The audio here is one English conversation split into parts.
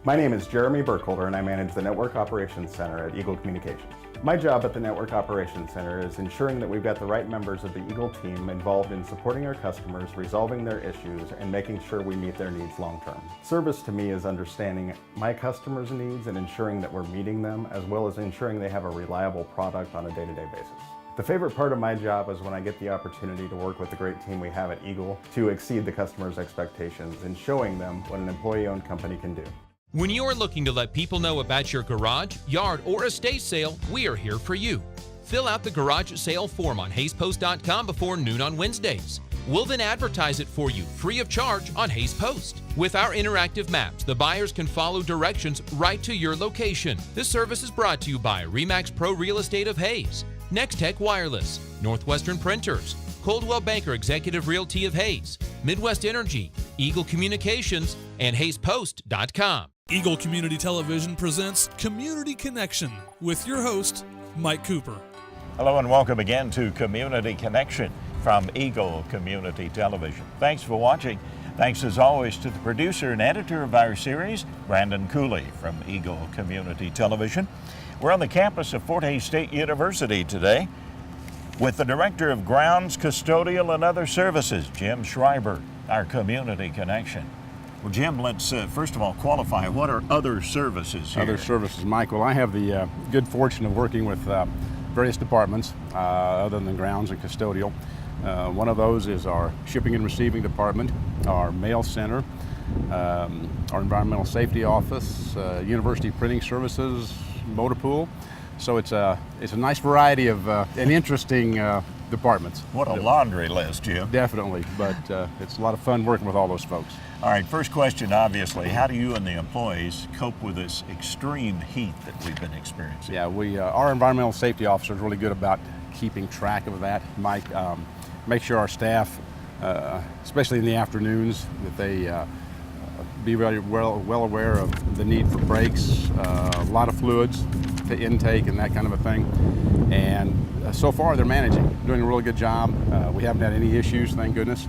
My name is Jeremy Burkholder and I manage the Network Operations Center at Eagle Communications. My job at the Network Operations Center is ensuring that we've got the right members of the Eagle team involved in supporting our customers, resolving their issues, and making sure we meet their needs long term. Service to me is understanding my customers' needs and ensuring that we're meeting them, as well as ensuring they have a reliable product on a day-to-day basis. The favorite part of my job is when I get the opportunity to work with the great team we have at Eagle to exceed the customer's expectations and showing them what an employee-owned company can do. When you're looking to let people know about your garage, yard, or estate sale, we are here for you. Fill out the garage sale form on HaysPost.com before noon on Wednesdays. We'll then advertise it for you free of charge on Hays Post. With our interactive maps, the buyers can follow directions right to your location. This service is brought to you by Remax Pro Real Estate of Hays, Nextech Wireless, Northwestern Printers, Coldwell Banker Executive Realty of Hays, Midwest Energy, Eagle Communications, and HaysPost.com. Eagle Community Television presents Community Connection with your host, Mike Cooper. Hello and welcome again to Community Connection from Eagle Community Television. Thanks for watching. Thanks as always to the producer and editor of our series, Brandon Cooley from Eagle Community Television. We're on the campus of Fort Hays State University today with the Director of Grounds, Custodial, and Other Services, Jim Schreiber, our Community Connection. Well, Jim, let's first of all qualify. What are other services here? Other services, Mike. Well, I have the good fortune of working with various departments other than grounds and custodial. One of those is our shipping and receiving department, our mail center, our environmental safety office, university printing services, motor pool. So it's a nice variety of and interesting departments. What a laundry list, Jim. Definitely, but it's a lot of fun working with all those folks. All right, first question, obviously, how do you and the employees cope with this extreme heat that we've been experiencing? Yeah, our environmental safety officer is really good about keeping track of that, Mike. Make sure our staff, especially in the afternoons, that they be very well aware of the need for breaks, a lot of fluids to intake and that kind of a thing. And so far they're managing, doing a really good job. We haven't had any issues, thank goodness.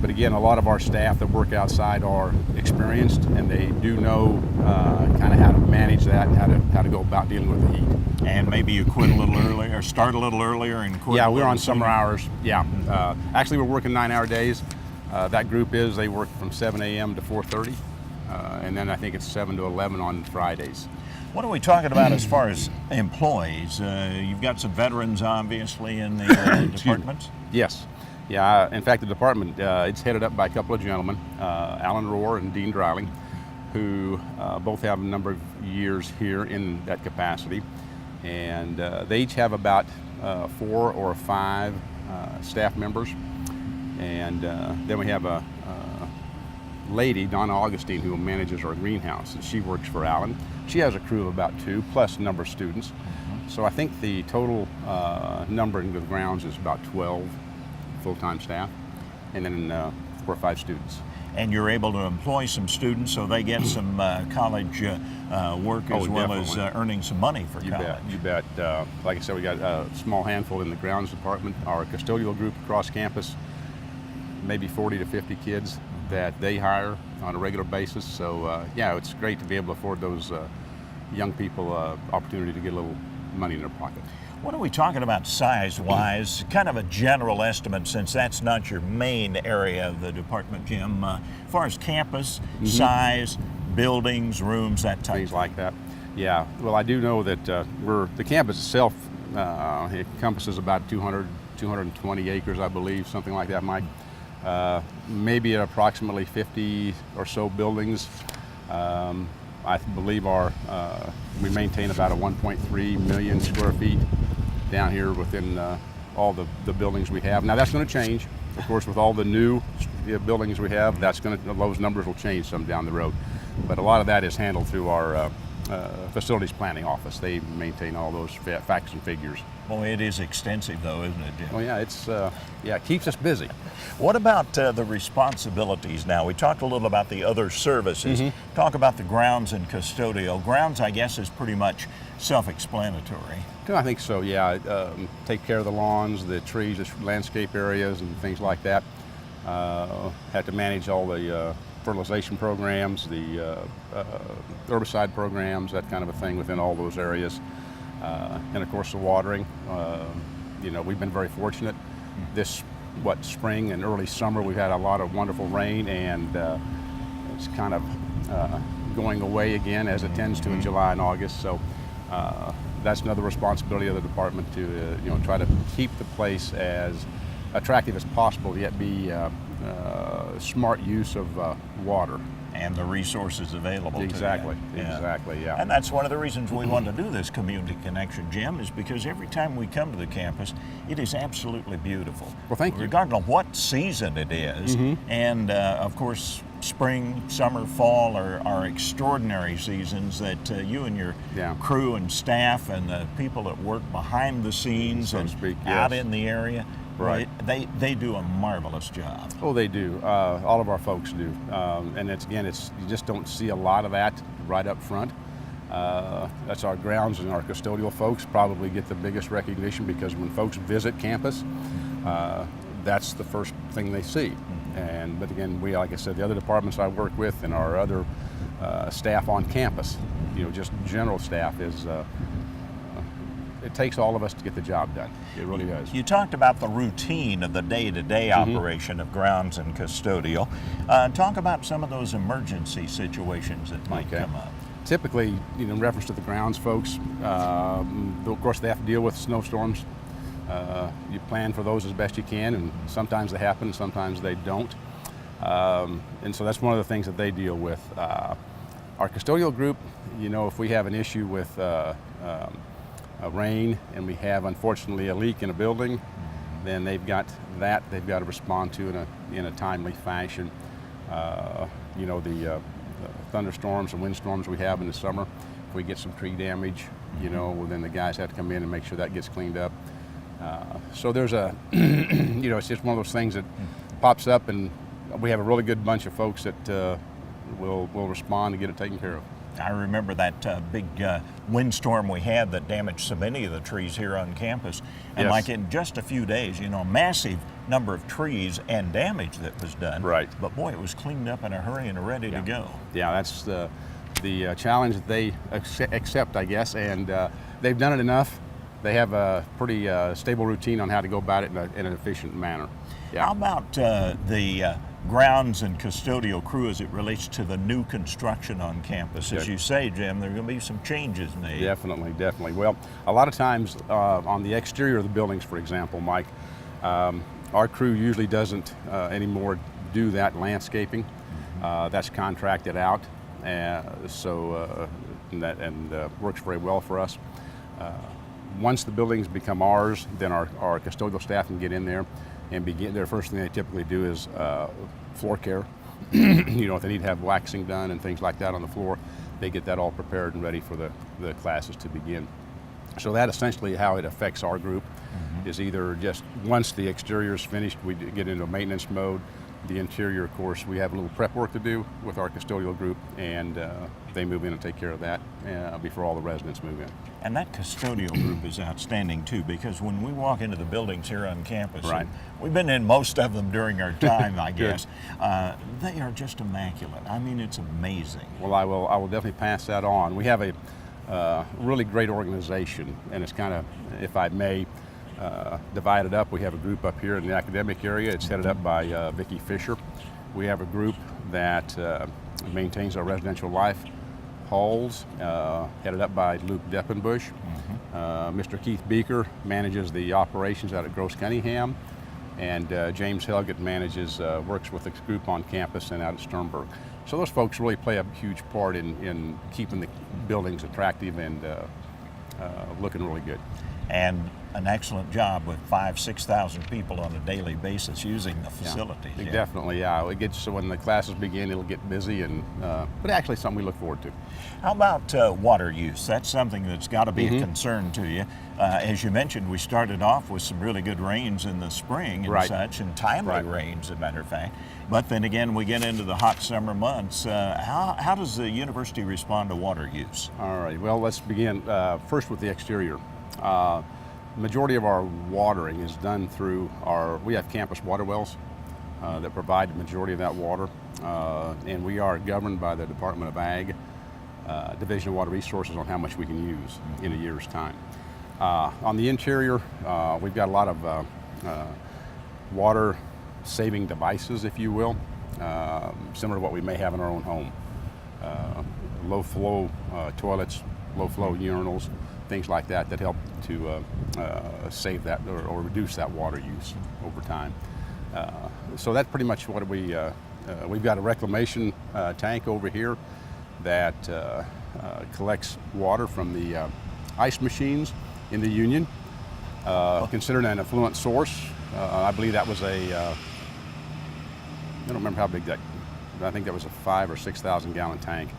But again, a lot of our staff that work outside are experienced and they do know kind of how to manage that and how to go about dealing with the heat. And maybe you quit a little earlier, or start a little earlier and quit. Yeah, we're on summer hours. Yeah, actually we're working 9-hour days. That group they work from 7 a.m. to 4:30, and then I think it's 7 to 11 on Fridays. What are we talking about as far as employees? You've got some veterans, obviously, in the departments? Yes. Yeah, in fact, the department, it's headed up by a couple of gentlemen, Alan Rohr and Dean Dreiling, who both have a number of years here in that capacity. And they each have about 4 or 5 staff members. And then we have a lady, Donna Augustine, who manages our greenhouse, and she works for Alan. She has a crew of about 2, plus a number of students. Mm-hmm. So I think the total number in the grounds is about 12 full-time staff, and then 4 or 5 students. And you're able to employ some students so they get some college work as well definitely. As earning some money for college. You bet. Like I said, we got a small handful in the grounds department. Our custodial group across campus, maybe 40 to 50 kids that they hire on a regular basis. So yeah, it's great to be able to afford those young people opportunity to get a little money in their pocket. What are we talking about size-wise? Kind of a general estimate, since that's not your main area of the department, Jim. As far as campus, size, buildings, rooms, that type of things like that. Yeah, well, I do know that the campus itself it encompasses about 220 acres, I believe, something like that, Mike. Maybe approximately 50 or so buildings. I believe we maintain about a 1.3 million square feet down here within all the buildings we have. Now that's going to change, of course, with all the new buildings we have. Those numbers will change some down the road, but a lot of that is handled through our facilities planning office. They maintain all those facts and figures. Well, it is extensive, though, isn't it, Jim? Oh yeah, it keeps us busy. What about the responsibilities now? We talked a little about the other services. Talk about the grounds and custodial. Grounds, I guess, is pretty much self-explanatory. I think so, yeah. Take care of the lawns, the trees, the landscape areas, and things like that. Have to manage all the fertilization programs, the herbicide programs, that kind of a thing within all those areas. And of course the watering. We've been very fortunate. This spring and early summer we've had a lot of wonderful rain, and it's kind of going away again as it tends to in July and August. So that's another responsibility of the department to try to keep the place as attractive as possible, yet be smart use of water. And the resources available Exactly, to you. exactly, yeah. And that's one of the reasons we wanted to do this community connection, Jim, is because every time we come to the campus, it is absolutely beautiful. Well, thank you. Regardless of what season it is, and of course, spring, summer, fall are extraordinary seasons that you and your crew and staff and the people that work behind the scenes so to and speak, out yes. in the area, Right. They do a marvelous job. Oh, they do. All of our folks do. And you just don't see a lot of that right up front. That's our grounds and our custodial folks probably get the biggest recognition, because when folks visit campus, that's the first thing they see. But again, like I said, the other departments I work with and our other staff on campus, just general staff is. It takes all of us to get the job done. It really does. You talked about the routine of the day-to-day operation of grounds and custodial. Talk about some of those emergency situations that might come up. Typically, in reference to the grounds folks, of course they have to deal with snowstorms. You plan for those as best you can, and sometimes they happen, and sometimes they don't. And so that's one of the things that they deal with. Our custodial group, if we have an issue with rain and we have unfortunately a leak in a building, then they've got to respond to in a timely fashion. The thunderstorms and windstorms we have in the summer, if we get some tree damage, well, then the guys have to come in and make sure that gets cleaned up. So there's it's just one of those things that pops up, and we have a really good bunch of folks that will respond and get it taken care of. I remember that big windstorm we had that damaged so many of the trees here on campus. And like in just a few days, a massive number of trees and damage that was done. Right. But boy, it was cleaned up in a hurry and ready to go. Yeah, that's the challenge that they accept, I guess, and they've done it enough. They have a pretty stable routine on how to go about it in an efficient manner. Yeah. How about the grounds and custodial crew as it relates to the new construction on campus? As you say, Jim, there are going to be some changes made. Definitely. Well, a lot of times on the exterior of the buildings, for example, Mike, our crew usually doesn't anymore do that landscaping. That's contracted out, so works very well for us. Once the buildings become ours, then our custodial staff can get in there and begin. Their first thing they typically do is floor care. If they need to have waxing done and things like that on the floor, they get that all prepared and ready for the classes to begin. So that essentially how it affects our group is either just once the exterior is finished, we get into maintenance mode. The interior, of course, we have a little prep work to do with our custodial group, and they move in and take care of that before all the residents move in. And that custodial group is outstanding too, because when we walk into the buildings here on campus, Right. and we've been in most of them during our time, I guess, they are just immaculate. I mean, it's amazing. Well, I will definitely pass that on. We have a really great organization, and it's kind of, if I may, divided up. We have a group up here in the academic area. It's headed up by Vicki Fisher. We have a group that maintains our residential life halls, headed up by Luke Deppenbush. Mr. Keith Beaker manages the operations out at Gross Cunningham, and James Helgett works with the group on campus and out at Sternberg. So those folks really play a huge part in keeping the buildings attractive and looking really good. And an excellent job with 5,000-6,000 people on a daily basis using the facilities. Yeah. Definitely, yeah. It gets, so when the classes begin, it'll get busy, but actually something we look forward to. How about water use? That's something that's got to be a concern to you. As you mentioned, we started off with some really good rains in the spring and such, and timely rains, as a matter of fact. But then again, we get into the hot summer months. How does the university respond to water use? All right, well, let's begin first with the exterior. Majority of our watering is done through we have campus water wells. that provide the majority of that water, and we are governed by the Department of Ag, Division of Water Resources, on how much we can use in a year's time. On the interior, we've got a lot of water saving devices, if you will, similar to what we may have in our own home. Low flow toilets, low flow urinals, things like that help to save that or reduce that water use over time. So that's pretty much what we've got a reclamation tank over here that collects water from the ice machines in the Union, considered an affluent source. I believe that was I don't remember how big that, but I think that was a 5,000 or 6,000 gallon tank.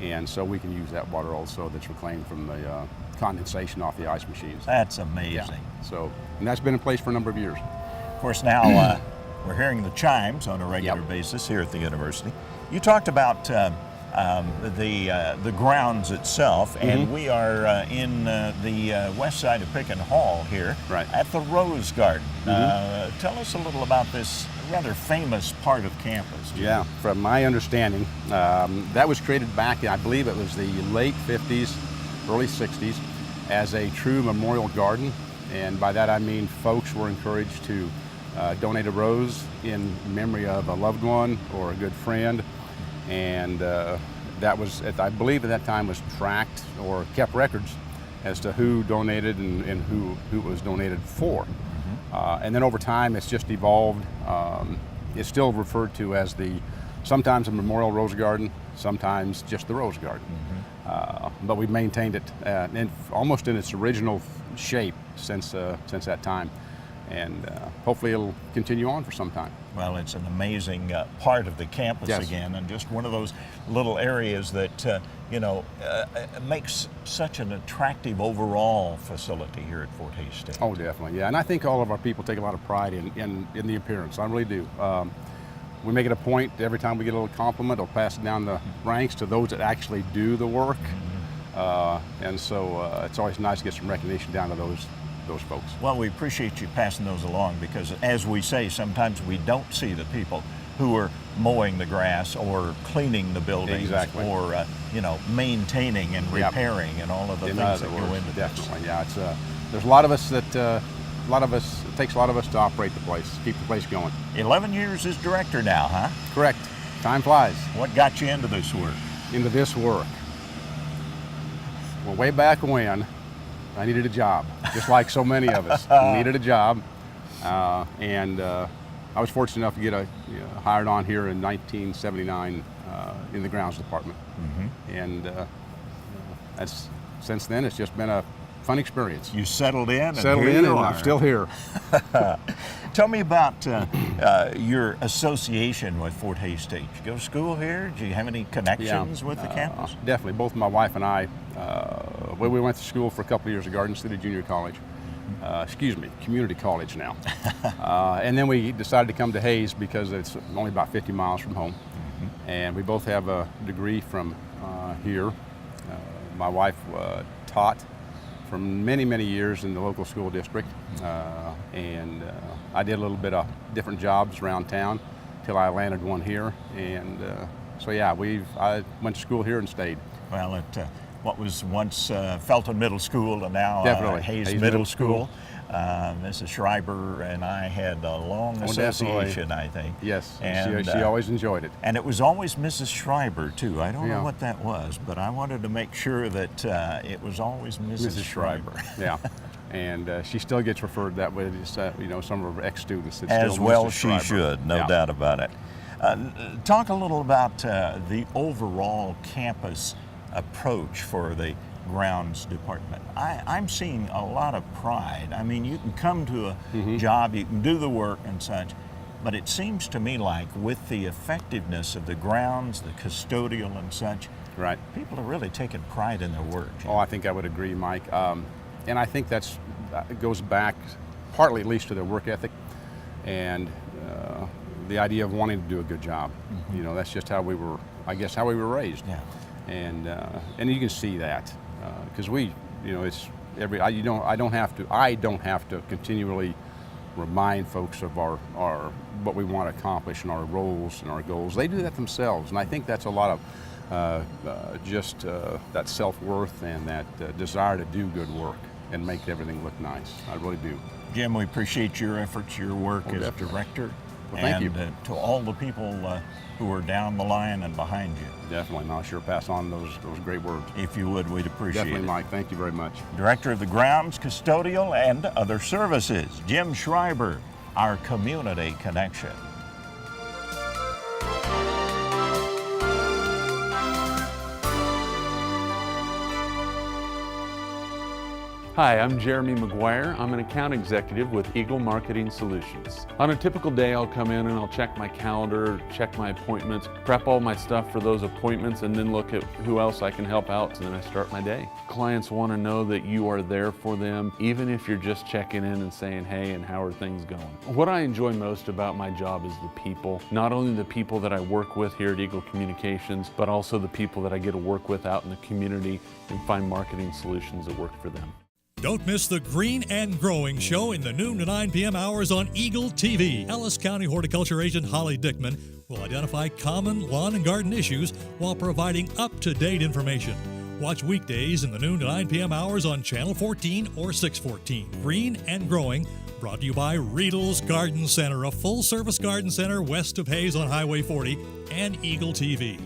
And so we can use that water also that's reclaimed from the condensation off the ice machines. That's amazing. Yeah. So, and that's been in place for a number of years. Of course, now we're hearing the chimes on a regular basis here at the university. You talked about the grounds itself, and we are in the west side of Picken Hall here at the Rose Garden. Tell us a little about this rather famous part of campus. Yeah, from my understanding, that was created back, I believe it was the late 50s, early 60s, as a true memorial garden. And by that I mean folks were encouraged to donate a rose in memory of a loved one or a good friend. And that was, I believe at that time, was tracked or kept records as to who donated and who it was donated for. And then over time it's just evolved. It's still referred to as sometimes a memorial rose garden, sometimes just the rose garden. But we've maintained it almost in its original shape since that time. And hopefully it'll continue on for some time. Well, it's an amazing part of the campus again, and just one of those little areas that makes such an attractive overall facility here at Fort Hays State. Oh, definitely, yeah. And I think all of our people take a lot of pride in the appearance. I really do. We make it a point every time we get a little compliment, we'll pass it down the ranks to those that actually do the work. And so it's always nice to get some recognition down to those folks. Well, we appreciate you passing those along, because as we say, sometimes we don't see the people who are mowing the grass or cleaning the buildings or maintaining and repairing and all of the things that go into definitely. Yeah, it's there's a lot of us that it takes a lot of us to operate the place, keep the place going. 11 years as director now, huh? Correct. Time flies. What got you into this work? Well, way back when, I needed a job, just like so many of us needed a job, and I was fortunate enough to get hired on here in 1979 in the grounds department, and since then it's just been a fun experience. You settled in, and I'm still here. Tell me about your association with Fort Hays State. Did you go to school here? Do you have any connections with the campus? Definitely. Both my wife and I, we went to school for a couple of years at Garden City Junior College. Community college now. And then we decided to come to Hays because it's only about 50 miles from home. And we both have a degree from here. My wife taught for many, many years in the local school district. And I did a little bit of different jobs around town till I landed one here. And so yeah, I went to school here and stayed. Well, at what was once Felton Middle School and now Hays Middle School. Mrs. Schreiber and I had a long association, I think. Yes, and she always enjoyed it. And it was always Mrs. Schreiber, too. I don't know what that was, but I wanted to make sure that it was always Mrs. Schreiber. Yeah, and she still gets referred that way to some of her ex-students. As well she should, no doubt about it. Talk a little about the overall campus approach for the grounds department. I'm seeing a lot of pride. I mean, you can come to a job, you can do the work and such, but it seems to me like with the effectiveness of the grounds, the custodial and such, people are really taking pride in their work. Oh, I think I would agree, Mike. And I think it goes back partly at least to their work ethic and the idea of wanting to do a good job. That's just how we were raised. Yeah. And you can see that because it's I don't have to continually remind folks of our what we want to accomplish and our roles and our goals. They do that themselves, and I think that's a lot of just that self-worth and that desire to do good work and make everything look nice. I really do. Jim, we appreciate your efforts, your work as definitely. director. Well, thank you. And to all the people who are down the line and behind you. Definitely, and I'll sure pass on those great words. If you would, we'd appreciate Definitely, it. Mike. Thank you very much. Director of the Grounds, Custodial, and Other Services, Jim Schreiber, our Community Connection. Hi, I'm Jeremy McGuire. I'm an account executive with Eagle Marketing Solutions. On a typical day, I'll come in and I'll check my calendar, check my appointments, prep all my stuff for those appointments, and then look at who else I can help out, and then I start my day. Clients want to know that you are there for them, even if you're just checking in and saying, hey, and how are things going? What I enjoy most about my job is the people. Not only the people that I work with here at Eagle Communications, but also the people that I get to work with out in the community and find marketing solutions that work for them. Don't miss the Green and Growing Show in the noon to 9 p.m. hours on Eagle TV. Ellis County Horticulture Agent Holly Dickman will identify common lawn and garden issues while providing up-to-date information. Watch weekdays in the noon to 9 p.m. hours on Channel 14 or 614. Green and Growing, brought to you by Riedel's Garden Center, a full-service garden center west of Hayes on Highway 40, and Eagle TV.